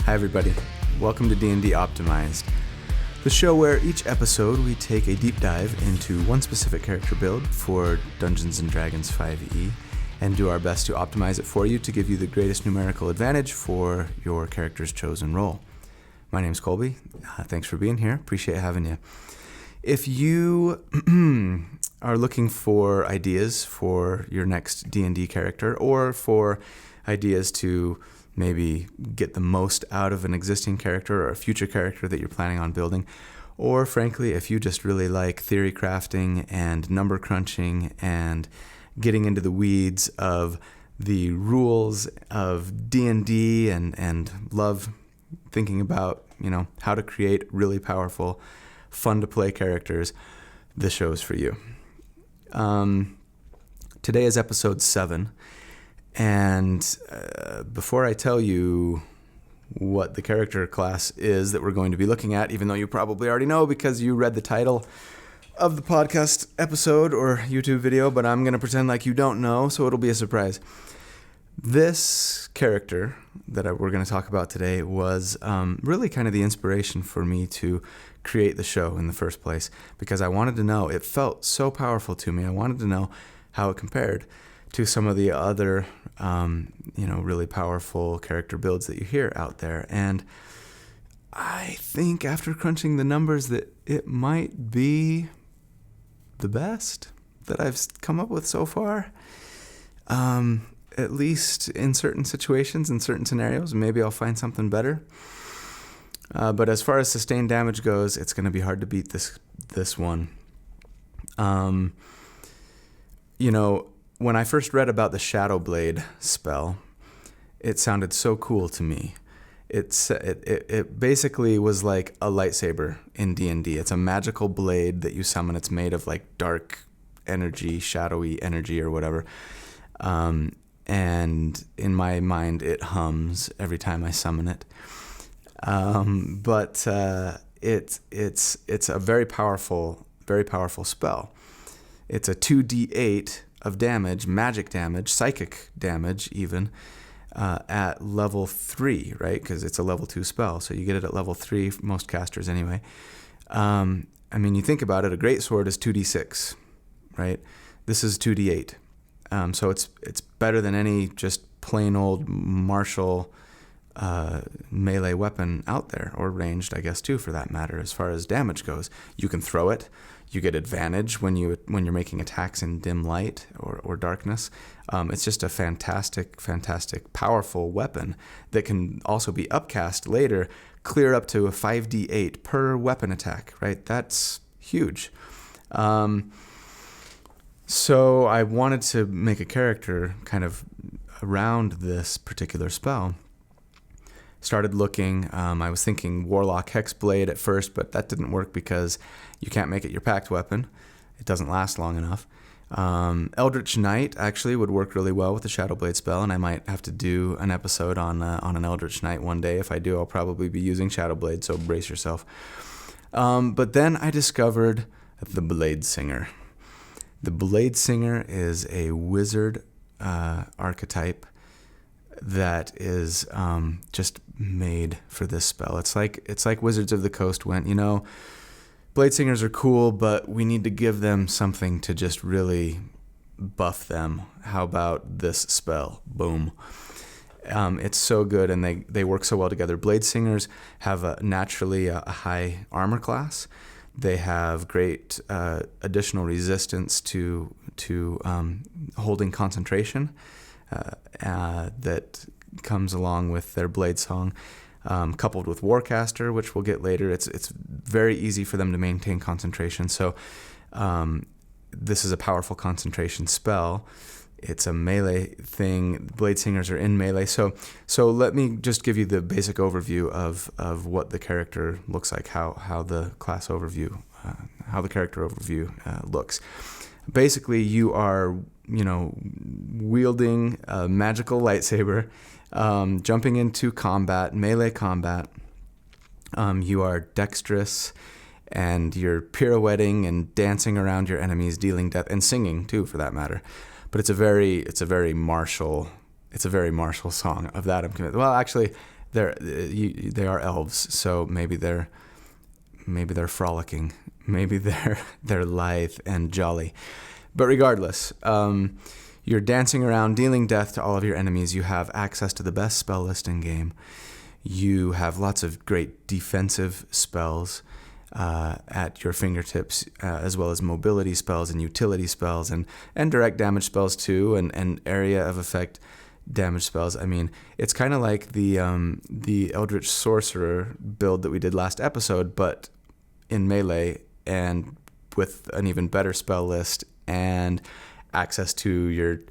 Hi everybody, welcome to D&D Optimized, the show where each episode we take a deep dive into one specific character build for Dungeons & Dragons 5e and do our best to optimize it for you to give you the greatest numerical advantage for your character's chosen role. My name's Colby, thanks for being here, appreciate having you. If you are looking for ideas for your next D&D character or for ideas to maybe get the most out of an existing character or a future character that you're planning on building. Or frankly, if you just really like theory crafting and number crunching and getting into the weeds of the rules of D&D and love thinking about, how to create really powerful, fun to play characters, this show is for you. Today is episode 7. And before I tell you what the character class is that we're going to be looking at, even though you probably already know because you read the title of the podcast episode or YouTube video, but I'm going to pretend like you don't know, so it'll be a surprise. This character that we're going to talk about today was really kind of the inspiration for me to create the show in the first place, because I wanted to know, it felt so powerful to me, I wanted to know how it compared to some of the other, really powerful character builds that you hear out there. And I think after crunching the numbers that it might be the best that I've come up with so far, at least in certain situations, in certain scenarios. Maybe I'll find something better. But as far as sustained damage goes, it's going to be hard to beat this one. When I first read about the Shadow Blade spell, it sounded so cool to me. It basically was like a lightsaber in D&D. It's a magical blade that you summon. It's made of like dark energy, shadowy energy or whatever. And in my mind, it hums every time I summon it. But it's a very powerful spell. It's a 2d8 of damage, magic damage, psychic damage even, at level 3, right? Because it's a level 2 spell, so you get it at level 3, most casters anyway. You think about it, a greatsword is 2d6, right? This is 2d8. So it's better than any just plain old martial melee weapon out there, or ranged, I guess, too, for that matter, as far as damage goes. You can throw it. You get advantage when you're making attacks in dim light or darkness. It's just a fantastic, powerful weapon that can also be upcast later, clear up to a 5d8 per weapon attack, right? That's huge. So I wanted to make a character kind of around this particular spell. Started looking, I was thinking Warlock Hexblade at first, but that didn't work because you can't make it your packed weapon. It doesn't last long enough. Eldritch Knight actually would work really well with the Shadowblade spell, and I might have to do an episode on an Eldritch Knight one day. If I do, I'll probably be using Shadowblade, so brace yourself. But then I discovered the Bladesinger. The Bladesinger is a wizard archetype that is just made for this spell. It's like Wizards of the Coast went, Bladesingers are cool, but we need to give them something to just really buff them. How about this spell? Boom. It's so good, and they work so well together. Bladesingers have naturally a high armor class. They have great additional resistance to holding concentration that comes along with their blade song. Coupled with Warcaster, which we'll get later, it's very easy for them to maintain concentration. So this is a powerful concentration spell. It's a melee thing. Bladesingers are in melee. So let me just give you the basic overview of what the character looks like, how the class overview, how the character overview looks. Basically, you are wielding a magical lightsaber, jumping into combat, melee combat. You are dexterous, and you're pirouetting and dancing around your enemies, dealing death, and singing too, for that matter. But it's a very martial song. Of that, I'm convinced. Well, actually, they are elves, so maybe they're frolicking, maybe they're lithe and jolly. But regardless, you're dancing around, dealing death to all of your enemies. You have access to the best spell list in game. You have lots of great defensive spells at your fingertips, as well as mobility spells and utility spells and direct damage spells too, and area of effect damage spells. I mean, it's kind of like the Eldritch Sorcerer build that we did last episode, but in melee and with an even better spell list and access to your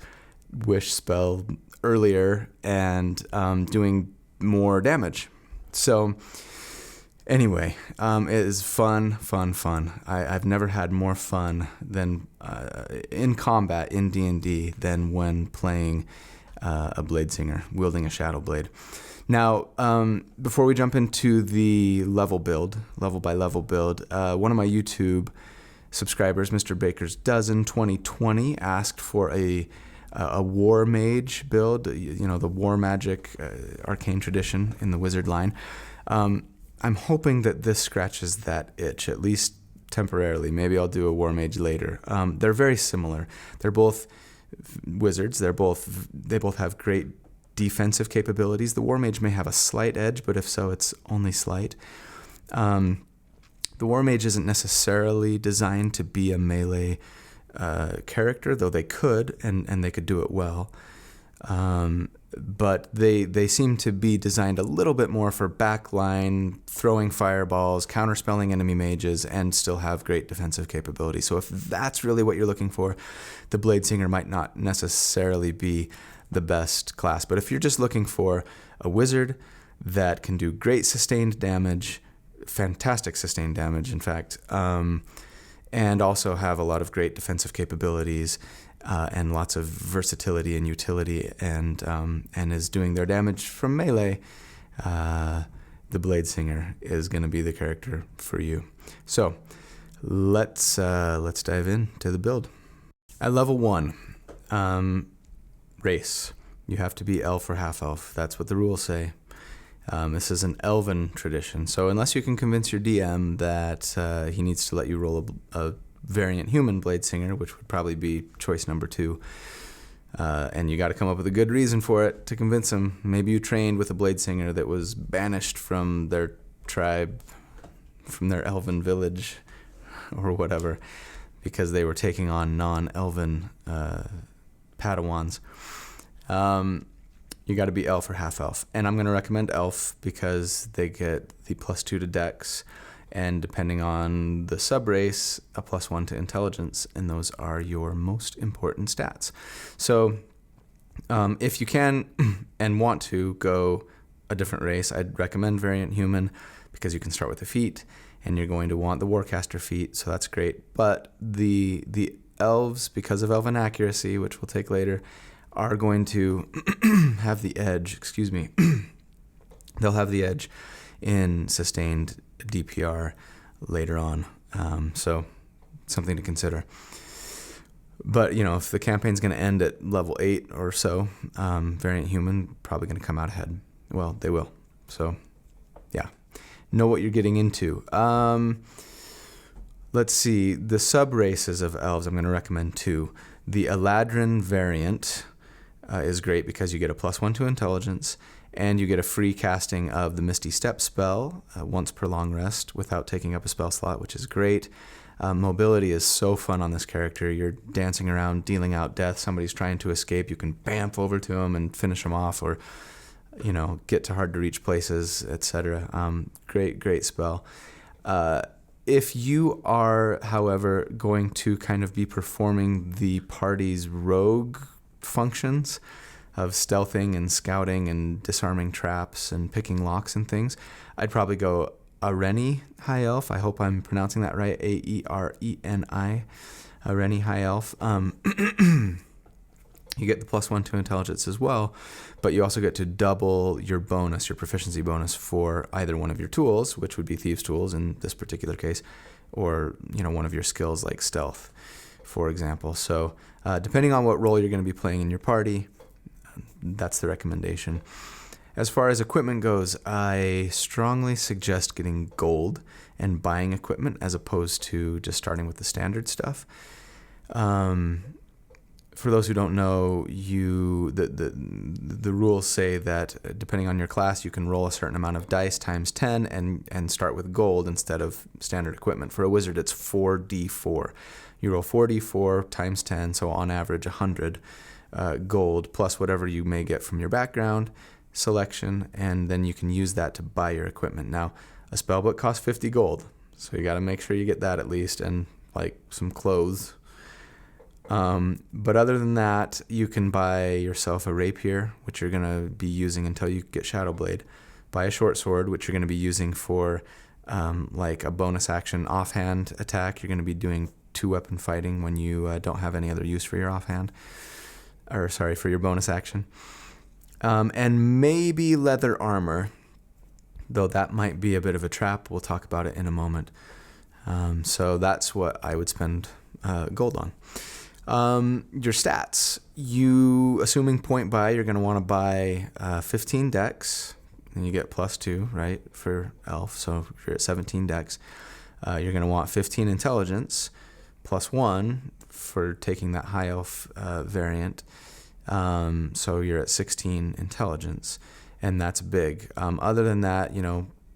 wish spell earlier and doing more damage. So anyway, it is fun. I've never had more fun than in combat in D&D than when playing a Bladesinger, wielding a Shadow Blade. Now, before we jump into the level by level build, one of my YouTube subscribers, Mr. Baker's Dozen 2020, asked for a war mage build, the war magic arcane tradition in the wizard line. I'm hoping that this scratches that itch, at least temporarily. Maybe I'll do a war mage later. They're very similar. They're both wizards. They both have great defensive capabilities. The war mage may have a slight edge, but if so, it's only slight. The war mage isn't necessarily designed to be a melee character, though they could, and they could do it well. But they seem to be designed a little bit more for backline, throwing fireballs, counterspelling enemy mages, and still have great defensive capability. So if that's really what you're looking for, the Bladesinger might not necessarily be the best class. But if you're just looking for a wizard that can do great sustained damage, fantastic sustained damage, in fact, and also have a lot of great defensive capabilities, and lots of versatility and utility, and is doing their damage from melee, the Bladesinger is going to be the character for you. So let's dive into the build. At level 1, race. You have to be elf or half elf. That's what the rules say. This is an elven tradition, so unless you can convince your DM that he needs to let you roll a variant human Bladesinger, which would probably be choice number 2, and you got to come up with a good reason for it to convince him. Maybe you trained with a Bladesinger that was banished from their tribe, from their elven village, or whatever, because they were taking on non-elven Padawans. You got to be elf or half elf, and I'm going to recommend elf because they get the +2 to dex, and depending on the subrace, a +1 to intelligence, and those are your most important stats. So if you can and want to go a different race, I'd recommend variant human because you can start with the feat, and you're going to want the warcaster feat, so that's great. But the elves, because of elven accuracy, which we'll take later, are going to have the edge, they'll have the edge in sustained DPR later on. So something to consider. But, if the campaign's going to end at level 8 or so, variant human probably going to come out ahead. Well, they will. So, yeah. Know what you're getting into. Let's see. The sub-races of elves, I'm going to recommend 2. The Eladrin variant is great because you get a +1 to intelligence, and you get a free casting of the Misty Step spell once per long rest without taking up a spell slot, which is great. Mobility is so fun on this character. You're dancing around, dealing out death. Somebody's trying to escape. You can bamf over to them and finish them off, or get to hard to reach places, etc. Great spell. If you are, however, going to kind of be performing the party's rogue functions of stealthing and scouting and disarming traps and picking locks and things, I'd probably go Areni High Elf. I hope I'm pronouncing that right. Aereni, Areni High Elf. You get the +1 to intelligence as well, but you also get to double your bonus, your proficiency bonus, for either one of your tools, which would be Thieves' Tools in this particular case, or one of your skills like Stealth, for example. So depending on what role you're going to be playing in your party, that's the recommendation. As far as equipment goes, I strongly suggest getting gold and buying equipment as opposed to just starting with the standard stuff. For those who don't know, the rules say that depending on your class, you can roll a certain amount of dice times 10 and start with gold instead of standard equipment. For a wizard, it's 4d4. You roll 4d4 times 10, so on average 100 gold plus whatever you may get from your background selection, and then you can use that to buy your equipment. Now, a spellbook costs 50 gold, so you got to make sure you get that at least, and like some clothes. But other than that, you can buy yourself a rapier, which you're going to be using until you get Shadowblade. Buy a short sword, which you're going to be using for like a bonus action offhand attack. You're going to be doing 2-weapon fighting when you don't have any other use for your offhand, or sorry, for your bonus action. And maybe leather armor, though that might be a bit of a trap. We'll talk about it in a moment. So that's what I would spend gold on. Your stats, assuming point buy, you're going to want to buy 15 dex, and you get +2, right, for elf. So if you're at 17 dex, you're going to want 15 intelligence, +1 for taking that high elf variant. So you're at 16 intelligence, and that's big. Other than that,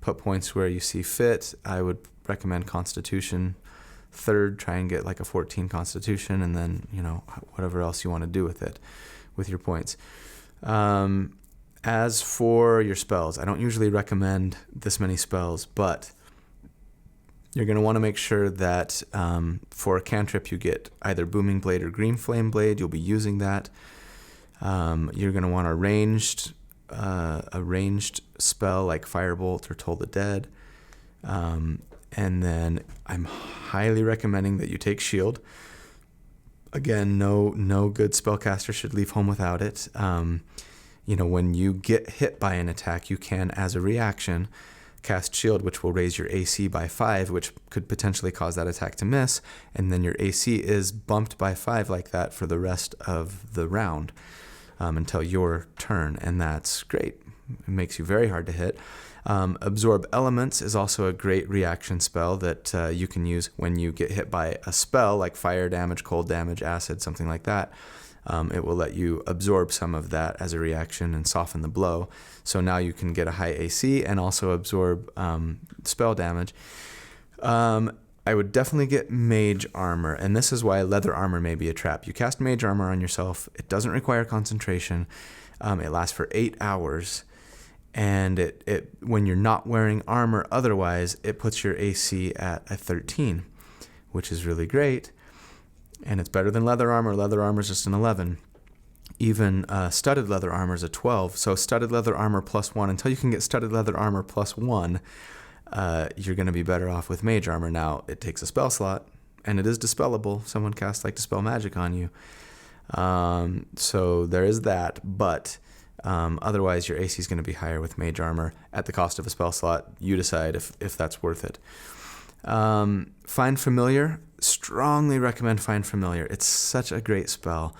put points where you see fit. I would recommend Constitution. Third, try and get like a 14 Constitution, and then whatever else you want to do with it, with your points. As for your spells, I don't usually recommend this many spells, but you're going to want to make sure that for a cantrip you get either Booming Blade or Green Flame Blade. You'll be using that. You're going to want a ranged spell like Firebolt or Toll the Dead. And then I'm highly recommending that you take Shield. Again, no good spellcaster should leave home without it. When you get hit by an attack, you can, as a reaction, cast Shield, which will raise your AC by 5, which could potentially cause that attack to miss. And then your AC is bumped by 5 like that for the rest of the round until your turn. And that's great. It makes you very hard to hit. Absorb Elements is also a great reaction spell that you can use when you get hit by a spell like fire damage, cold damage, acid, something like that. It will let you absorb some of that as a reaction and soften the blow. So now you can get a high AC and also absorb spell damage. I would definitely get Mage Armor, and this is why Leather Armor may be a trap. You cast Mage Armor on yourself. It doesn't require concentration. It lasts for 8 hours. And it when you're not wearing armor otherwise, it puts your AC at a 13, which is really great. And it's better than leather armor. Leather armor is just an 11. Even studded leather armor is a 12. So studded leather armor +1. Until you can get studded leather armor +1, you're going to be better off with mage armor. Now, it takes a spell slot, and it is dispellable. Someone casts like Dispel Magic on you. So there is that, but otherwise your AC is going to be higher with mage armor at the cost of a spell slot. You decide if that's worth it. Find Familiar. Strongly recommend Find Familiar. It's such a great spell.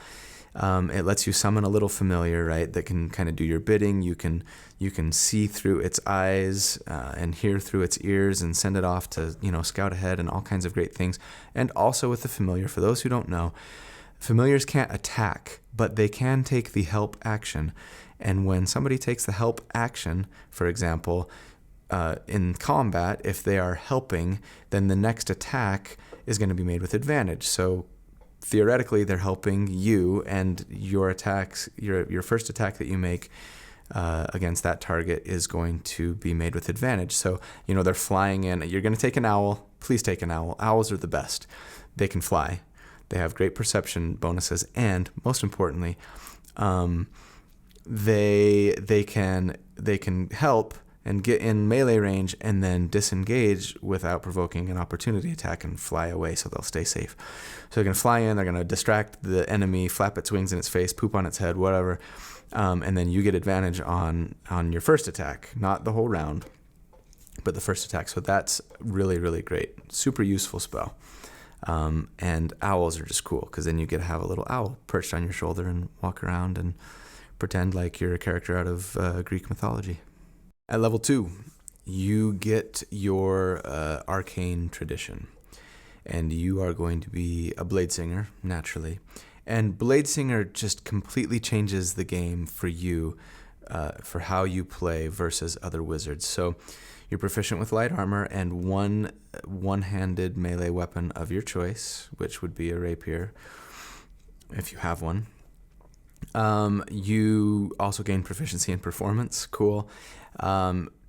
It lets you summon a little familiar, right, that can kind of do your bidding. You can see through its eyes and hear through its ears and send it off to, scout ahead and all kinds of great things. And also with the familiar, for those who don't know, familiars can't attack, but they can take the help action. And when somebody takes the help action, for example, in combat, if they are helping, then the next attack is going to be made with advantage. So theoretically, they're helping you, and your attacks, your first attack that you make against that target is going to be made with advantage. So, they're flying in. You're going to take an owl. Please take an owl. Owls are the best. They can fly. They have great perception bonuses, and most importantly, they can help and get in melee range and then disengage without provoking an opportunity attack and fly away, so they'll stay safe. So they're going to fly in, they're going to distract the enemy, flap its wings in its face, poop on its head, whatever, and then you get advantage on your first attack, not the whole round, but the first attack. So that's really, really great. Super useful spell. And owls are just cool, because then you get to have a little owl perched on your shoulder and walk around and pretend like you're a character out of Greek mythology. At level 2, you get your arcane tradition, and you are going to be a Bladesinger, naturally. And Bladesinger just completely changes the game for you, for how you play versus other wizards. So you're proficient with light armor and one-handed melee weapon of your choice, which would be a rapier, if you have one. You also gain proficiency in performance. Cool.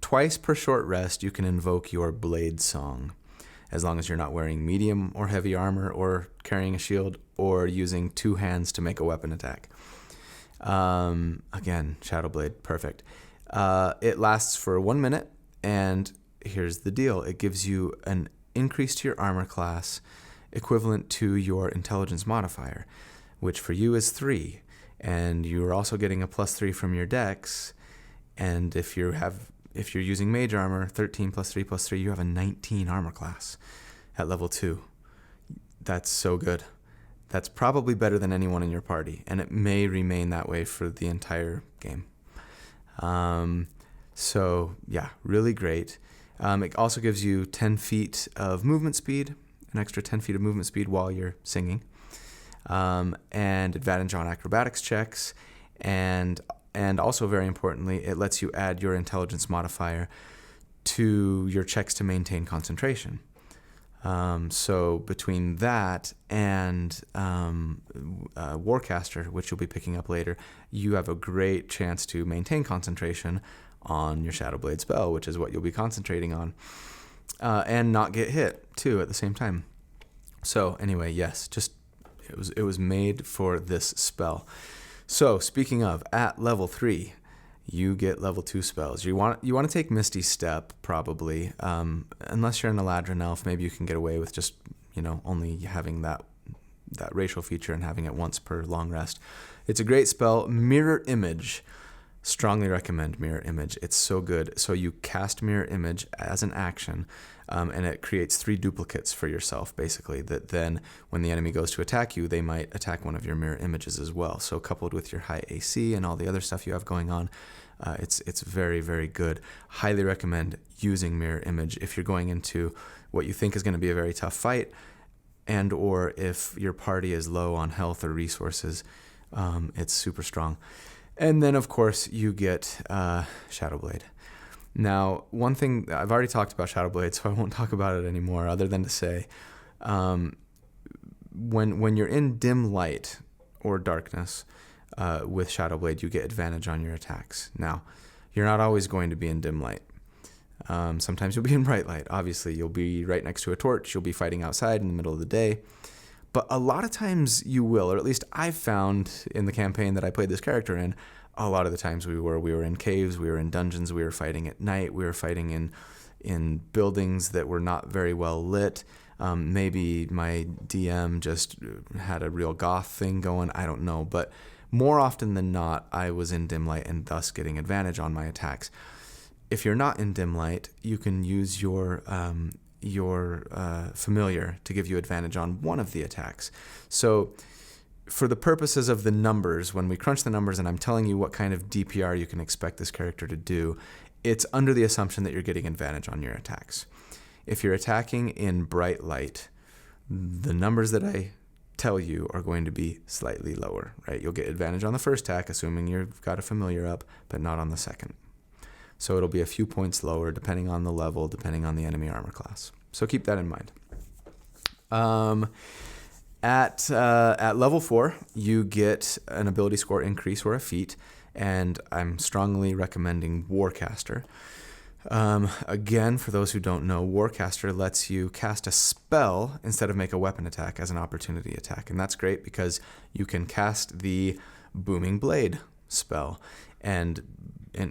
Twice per short rest, you can invoke your blade song, as long as you're not wearing medium or heavy armor or carrying a shield or using 2 hands to make a weapon attack. Again, Shadowblade, perfect. It lasts for 1 minute, and here's the deal. It gives you an increase to your armor class equivalent to your intelligence modifier, which for you is 3. And you're also getting a +3 from your dex. And if you're using mage armor, 13 + 3 + 3, you have a 19 armor class at level 2. That's so good. That's probably better than anyone in your party, and it may remain that way for the entire game. So yeah, really great. It also gives you 10 feet of movement speed, an extra 10 feet of movement speed while you're singing, and advantage on acrobatics checks, and also very importantly, it lets you add your intelligence modifier to your checks to maintain concentration. So between that and Warcaster, which you'll be picking up later, you have a great chance to maintain concentration on your Shadowblade spell, which is what you'll be concentrating on, and not get hit too at the same time. So anyway, yes, just it was made for this spell. So speaking of, at level 3, you get level 2 spells. You want to take Misty Step probably, unless you're an Eladrin elf. Maybe you can get away with just only having that racial feature and having it once per long rest. It's a great spell. Mirror Image. Strongly recommend Mirror Image. It's so good. So you cast Mirror Image as an action, and it creates 3 duplicates for yourself, basically, that then when the enemy goes to attack you, they might attack one of your mirror images as well. So coupled with your high AC and all the other stuff you have going on, it's very, very good. Highly recommend using Mirror Image if you're going into what you think is going to be a very tough fight, and or if your party is low on health or resources. It's super strong. And then, of course, you get Shadowblade. Now, one thing, I've already talked about Shadowblade, so I won't talk about it anymore, other than to say, when you're in dim light or darkness with Shadowblade, you get advantage on your attacks. Now, you're not always going to be in dim light. Sometimes you'll be in bright light. Obviously, you'll be right next to a torch. You'll be fighting outside in the middle of the day. But a lot of times you will, or at least I've found in the campaign that I played this character in, a lot of the times we were in caves, we were in dungeons, we were fighting at night, we were fighting in buildings that were not very well lit. Maybe my DM just had a real goth thing going, I don't know. But more often than not, I was in dim light and thus getting advantage on my attacks. If you're not in dim light, you can use your familiar to give you advantage on one of the attacks. So for the purposes of the numbers, when we crunch the numbers and I'm telling you what kind of DPR you can expect this character to do, it's under the assumption that you're getting advantage on your attacks. If you're attacking in bright light, the numbers that I tell you are going to be slightly lower, right? You'll get advantage on the first attack, assuming you've got a familiar up, but not on the second. So it'll be a few points lower depending on the level, depending on the enemy armor class. So keep that in mind. At level 4, you get an ability score increase or a feat, and I'm strongly recommending Warcaster. Again, for those who don't know, Warcaster lets you cast a spell instead of make a weapon attack as an opportunity attack, and that's great because you can cast the Booming Blade spell, and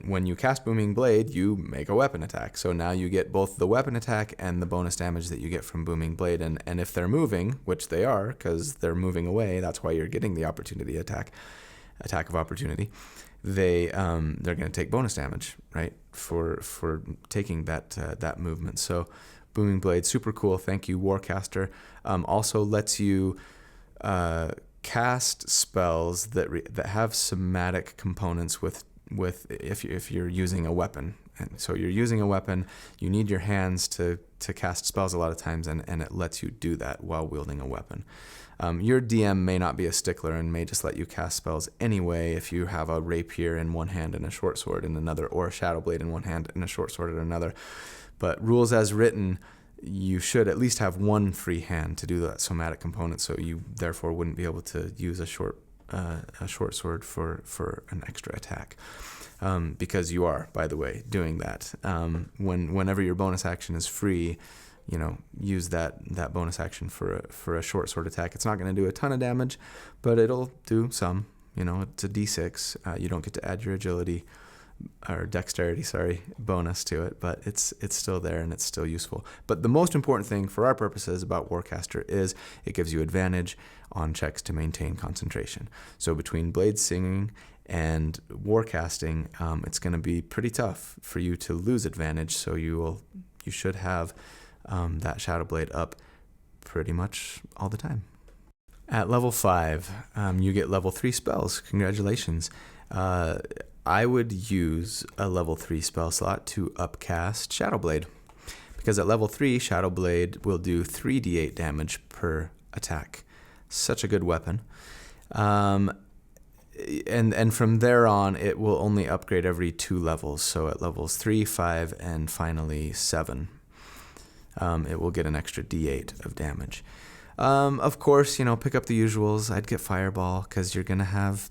when you cast Booming Blade, you make a weapon attack. So now you get both the weapon attack and the bonus damage that you get from Booming Blade. And if they're moving, which they are, because they're moving away, that's why you're getting the opportunity attack of opportunity. They're going to take bonus damage, right, for taking that movement. So Booming Blade, super cool. Thank you, Warcaster. Also lets you cast spells that have somatic components with if you're using a weapon. And so you're using a weapon, you need your hands to cast spells a lot of times, and it lets you do that while wielding a weapon. Your DM may not be a stickler and may just let you cast spells anyway if you have a rapier in one hand and a short sword in another, or a shadow blade in one hand and a short sword in another. But rules as written, you should at least have one free hand to do that somatic component, so you therefore wouldn't be able to use a short sword for an extra attack. Because you are, by the way, doing that. Whenever your bonus action is free, use that bonus action for a short sword attack. It's not going to do a ton of damage, but it'll do some. It's a D6. You don't get to add your agility or dexterity, bonus to it, but it's still there and it's still useful. But the most important thing for our purposes about Warcaster is it gives you advantage on checks to maintain concentration. So between Bladesinger and Warcasting, it's going to be pretty tough for you to lose advantage. So you should have that Shadow Blade up pretty much all the time. At level 5, you get level 3 spells. Congratulations. I would use a level 3 spell slot to upcast Shadow Blade, because at level 3, Shadow Blade will do 3d8 damage per attack. Such a good weapon. And from there on, it will only upgrade every 2 levels. So at levels 3, 5, and finally 7, it will get an extra d8 of damage. Of course, pick up the usuals. I'd get Fireball, because you're going to have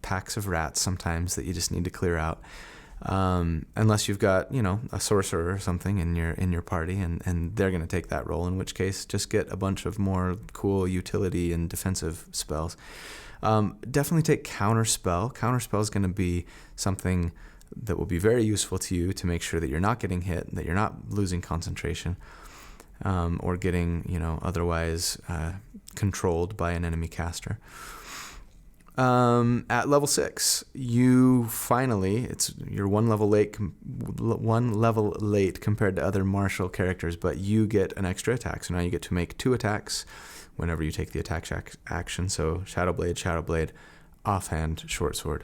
packs of rats sometimes that you just need to clear out, unless you've got a sorcerer or something in your party, and they're going to take that role, in which case just get a bunch of more cool utility and defensive spells. Definitely take Counterspell. Counterspell is going to be something that will be very useful to you to make sure that you're not getting hit, that you're not losing concentration, or getting otherwise controlled by an enemy caster. At level 6, you're one level late compared to other martial characters, but you get an extra attack. So now you get to make 2 attacks whenever you take the attack action. So Shadow Blade, offhand, short sword.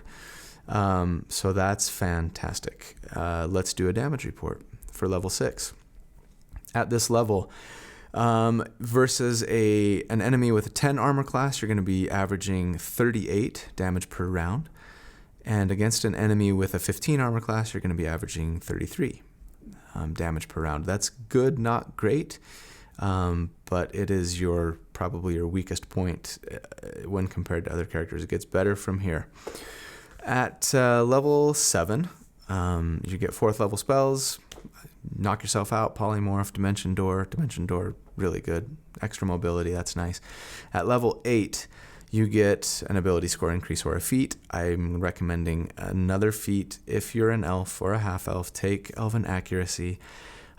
So that's fantastic. Let's do a damage report for level 6. At this level, versus an enemy with a 10 armor class, you're going to be averaging 38 damage per round. And against an enemy with a 15 armor class, you're going to be averaging 33 damage per round. That's good, not great, but it is probably your weakest point when compared to other characters. It gets better from here. At level 7, you get 4th level spells. Knock yourself out, polymorph, dimension door, really good. Extra mobility, that's nice. At level 8, you get an ability score increase or a feat. I'm recommending another feat. If you're an elf or a half-elf, take Elven Accuracy.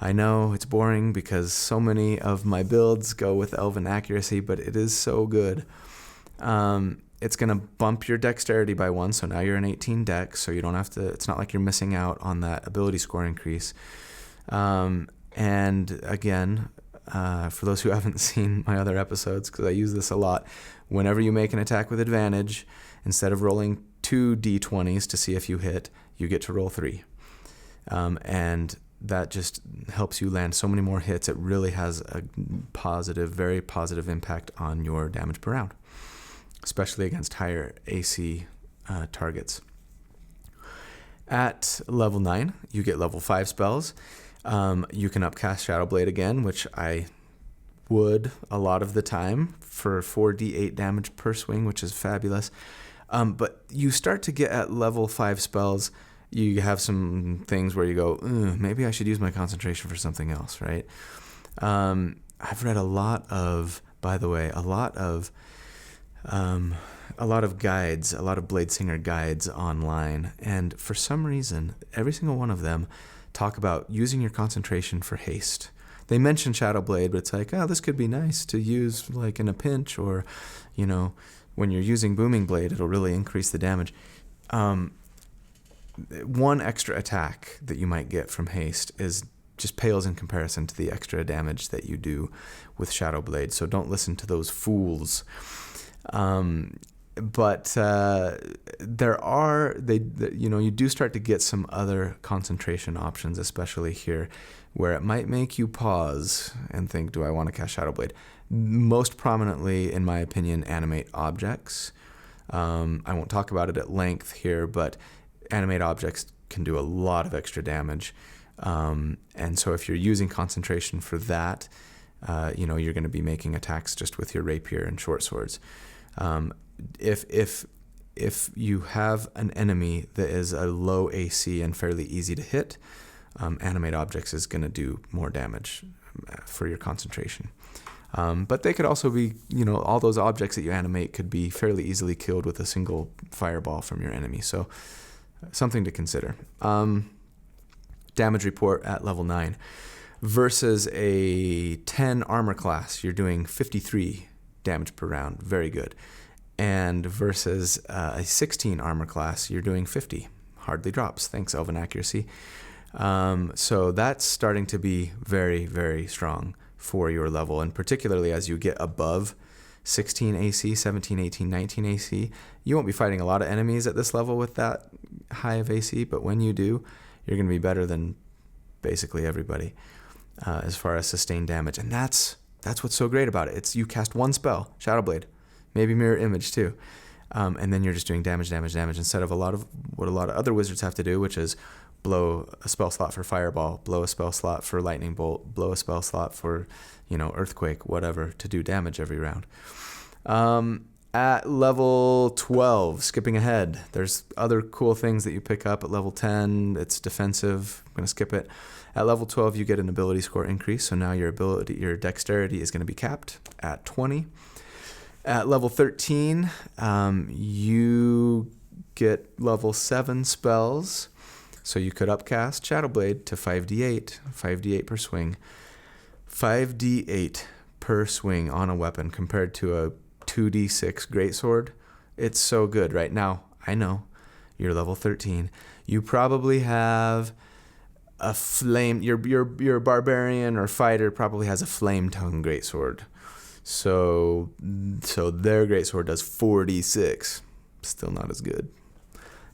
I know it's boring because so many of my builds go with Elven Accuracy, but it is so good. It's going to bump your dexterity by 1, so now you're an 18 dex, so you don't have to, it's not like you're missing out on that ability score increase. And again, for those who haven't seen my other episodes, because I use this a lot, whenever you make an attack with advantage, instead of rolling 2 d20s to see if you hit, you get to roll 3. And that just helps you land so many more hits. It really has a very positive impact on your damage per round, especially against higher AC targets. At level 9, you get level 5 spells. You can upcast Shadow Blade again, which I would a lot of the time for 4d8 damage per swing, which is fabulous. But you start to get at level 5 spells, you have some things where you go, maybe I should use my concentration for something else, right? I've read a lot of guides, a lot of Bladesinger guides online, and for some reason, every single one of them talk about using your concentration for haste. They mention Shadow Blade, but it's like, this could be nice to use like in a pinch, or, when you're using Booming Blade, it'll really increase the damage. One extra attack that you might get from haste is just pales in comparison to the extra damage that you do with Shadow Blade. So don't listen to those fools. But you do start to get some other concentration options, especially here, where it might make you pause and think, do I want to cast Shadow Blade? Most prominently, in my opinion, animate objects. I won't talk about it at length here, but animate objects can do a lot of extra damage. And so if you're using concentration for that, you're going to be making attacks just with your rapier and short swords. If you have an enemy that is a low AC and fairly easy to hit, animate objects is going to do more damage for your concentration. But they could also be, all those objects that you animate could be fairly easily killed with a single fireball from your enemy. So something to consider. Damage report at level 9 versus a 10 armor class. You're doing 53 damage per round. Very good. And versus a 16 armor class, you're doing 50. Hardly drops. Thanks, Elven Accuracy. So that's starting to be very, very strong for your level, and particularly as you get above 16 AC, 17, 18, 19 AC, you won't be fighting a lot of enemies at this level with that high of AC, but when you do, you're going to be better than basically everybody as far as sustained damage. And that's what's so great about it. It's you cast one spell, Shadow Blade, maybe Mirror Image too, and then you're just doing damage instead of a lot of what a lot of other wizards have to do, which is blow a spell slot for Fireball, blow a spell slot for Lightning Bolt, blow a spell slot for, Earthquake, whatever, to do damage every round. At level 12, skipping ahead, there's other cool things that you pick up. At level 10, it's defensive. I'm going to skip it. At level 12, you get an ability score increase, so now your dexterity is going to be capped at 20. At level 13, you get level 7 spells. So you could upcast Shadow Blade to 5d8 per swing. 5d8 per swing on a weapon compared to a 2d6 greatsword. It's so good right now. I know you're level 13. You probably have a flame. Your barbarian or fighter probably has a flame tongue greatsword. So their greatsword does 4d6. Still not as good.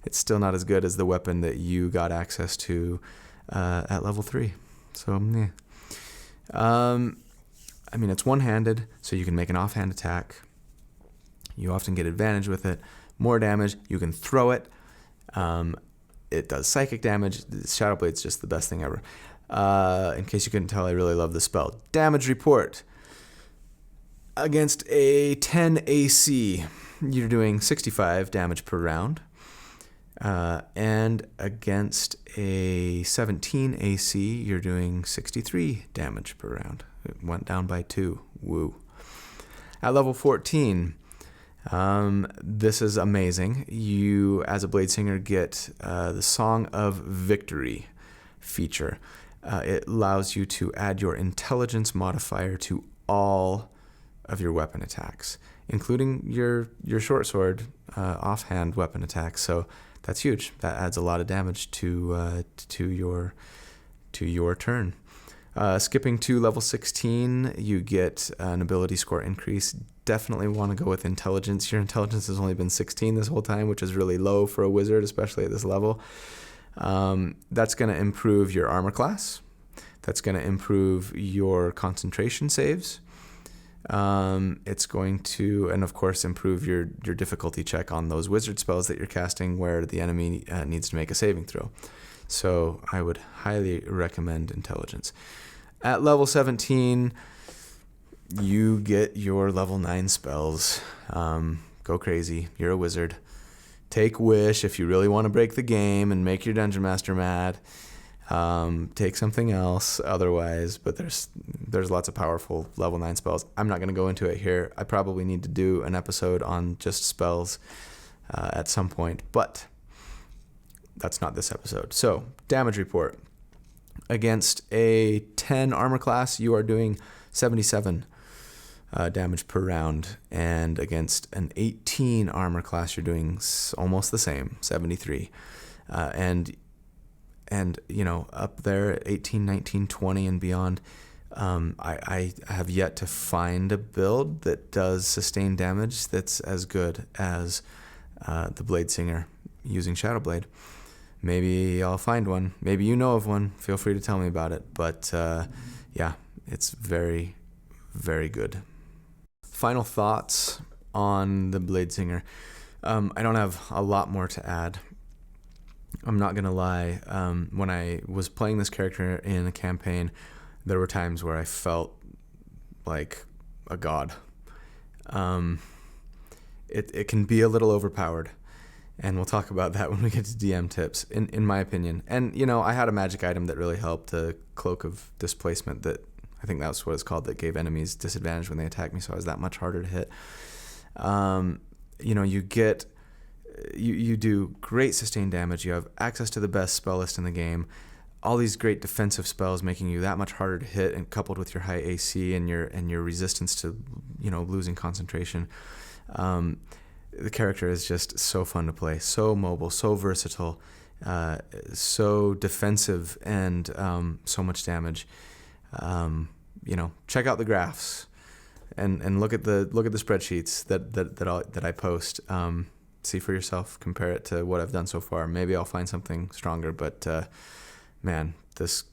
It's still not as good as the weapon that you got access to at level 3. So, yeah. It's one-handed, so you can make an offhand attack. You often get advantage with it. More damage. You can throw it. It does psychic damage. Shadow Blade's just the best thing ever. In case you couldn't tell, I really love the spell. Damage report. Against a 10 AC, you're doing 65 damage per round. And against a 17 AC, you're doing 63 damage per round. It went down by 2. Woo. At level 14, this is amazing. You, as a Bladesinger, get the Song of Victory feature. It allows you to add your intelligence modifier to all of your weapon attacks, including your short sword offhand weapon attacks. So that's huge. That adds a lot of damage to your turn. Skipping to level 16, you get an ability score increase. Definitely want to go with intelligence. Your intelligence has only been 16 this whole time, which is really low for a wizard, especially at this level. That's going to improve your armor class. That's going to improve your concentration saves. It's going to, and of course, improve your difficulty check on those wizard spells that you're casting where the enemy needs to make a saving throw. So I would highly recommend intelligence. At level 17, you get your level 9 spells. Go crazy. You're a wizard. Take Wish if you really want to break the game and make your Dungeon Master mad. Take something else otherwise, but there's lots of powerful level 9 spells. I'm not going to go into it here. I probably need to do an episode on just spells at some point, but that's not this episode. So, damage report. Against a 10 armor class, you are doing 77 damage per round, and against an 18 armor class, you're doing almost the same, 73. And up there at 18, 19, 20 and beyond, I have yet to find a build that does sustained damage that's as good as the Bladesinger using Shadow Blade. Maybe I'll find one. Maybe you know of one. Feel free to tell me about it. But yeah, it's very, very good. Final thoughts on the Bladesinger. I don't have a lot more to add. I'm not going to lie. When I was playing this character in a campaign, there were times where I felt like a god. It can be a little overpowered. And we'll talk about that when we get to DM tips, in my opinion. And, I had a magic item that really helped, a Cloak of Displacement, that I think that's what it's called, that gave enemies disadvantage when they attack me, so I was that much harder to hit. You do great sustained damage. You have access to the best spell list in the game. All these great defensive spells making you that much harder to hit, and coupled with your high AC and your resistance to, losing concentration. The character is just so fun to play, so mobile, so versatile, so defensive, and so much damage. Check out the graphs and look at the spreadsheets that I post. See for yourself, compare it to what I've done so far. Maybe I'll find something stronger, but man, this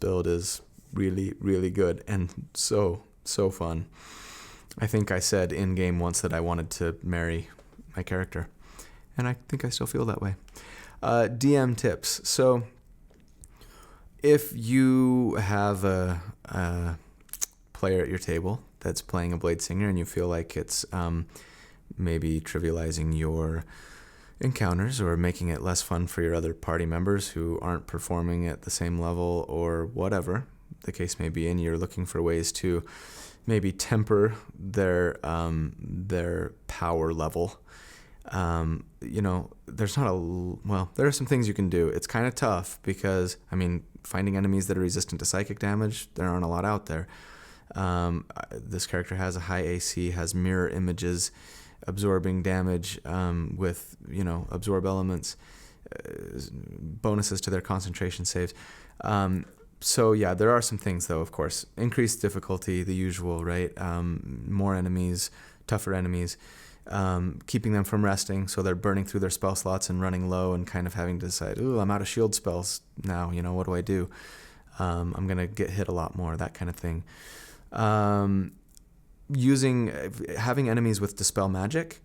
build is really, really good and so fun. I think I said in game once that I wanted to marry my character, and I think I still feel that way. DM tips. So if you have a player at your table that's playing a Bladesinger and you feel like it's maybe trivializing your encounters or making it less fun for your other party members who aren't performing at the same level, or whatever the case may be, and you're looking for ways to maybe temper their power level. There are some things you can do. It's kind of tough because, finding enemies that are resistant to psychic damage, there aren't a lot out there. This character has a high AC, has mirror images, absorbing damage with, absorb elements, bonuses to their concentration saves. So yeah, there are some things though, of course. Increased difficulty, the usual, right? More enemies, tougher enemies, keeping them from resting, so they're burning through their spell slots and running low and kind of having to decide, ooh, I'm out of shield spells now, what do I do? I'm going to get hit a lot more, that kind of thing. Having enemies with Dispel Magic,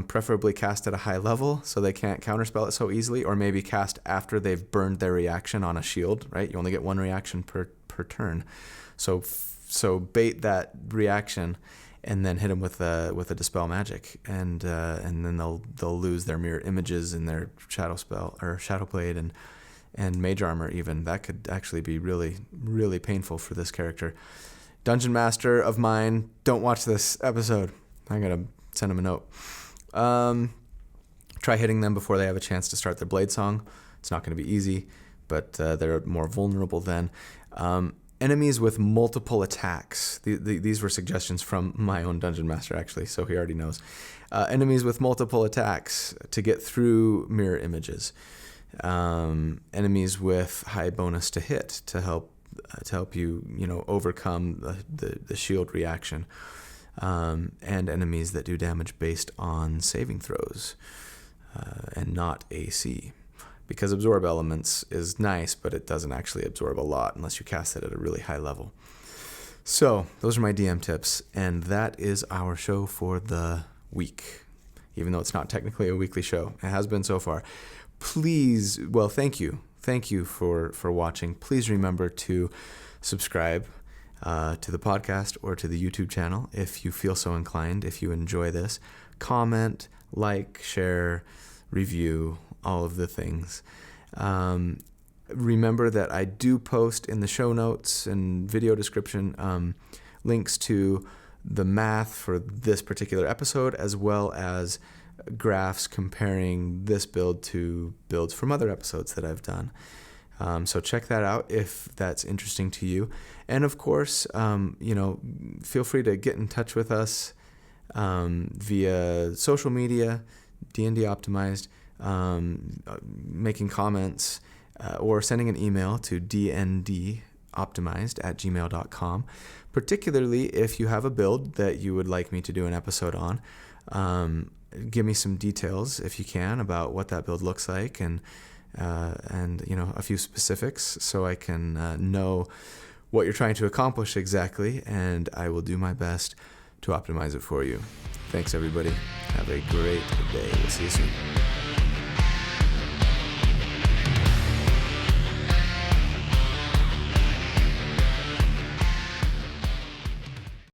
preferably cast at a high level so they can't counterspell it so easily, or maybe cast after they've burned their reaction on a shield, right? You only get one reaction per turn. So bait that reaction and then hit them with a Dispel Magic, and then they'll lose their mirror images and their Shadow Spell or Shadow Blade and Mage Armor even. That could actually be really, really painful for this character. Dungeon Master of mine, don't watch this episode. I'm going to send him a note. Try hitting them before they have a chance to start their Blade Song. It's not going to be easy, but they're more vulnerable then. Enemies with multiple attacks. These were suggestions from my own Dungeon Master, actually, so he already knows. Enemies with multiple attacks to get through mirror images. Enemies with high bonus to hit to help you overcome the shield reaction, and enemies that do damage based on saving throws and not AC, because absorb elements is nice, but it doesn't actually absorb a lot unless you cast it at a really high level. So those are my DM tips, and that is our show for the week, even though it's not technically a weekly show. It has been so far. Please, thank you for watching. Please remember to subscribe to the podcast or to the YouTube channel if you feel so inclined. If you enjoy this, comment, like, share, review, all of the things. Remember that I do post in the show notes and video description links to the math for this particular episode, as well as graphs comparing this build to builds from other episodes that I've done. So check that out if that's interesting to you. And of course, feel free to get in touch with us via social media, D&D Optimized, making comments, or sending an email to dndoptimized optimized@gmail.com, particularly if you have a build that you would like me to do an episode on. Give me some details if you can about what that build looks like, and a few specifics so I can know what you're trying to accomplish exactly, and I will do my best to optimize it for you. Thanks, everybody. Have a great day. We'll see you soon.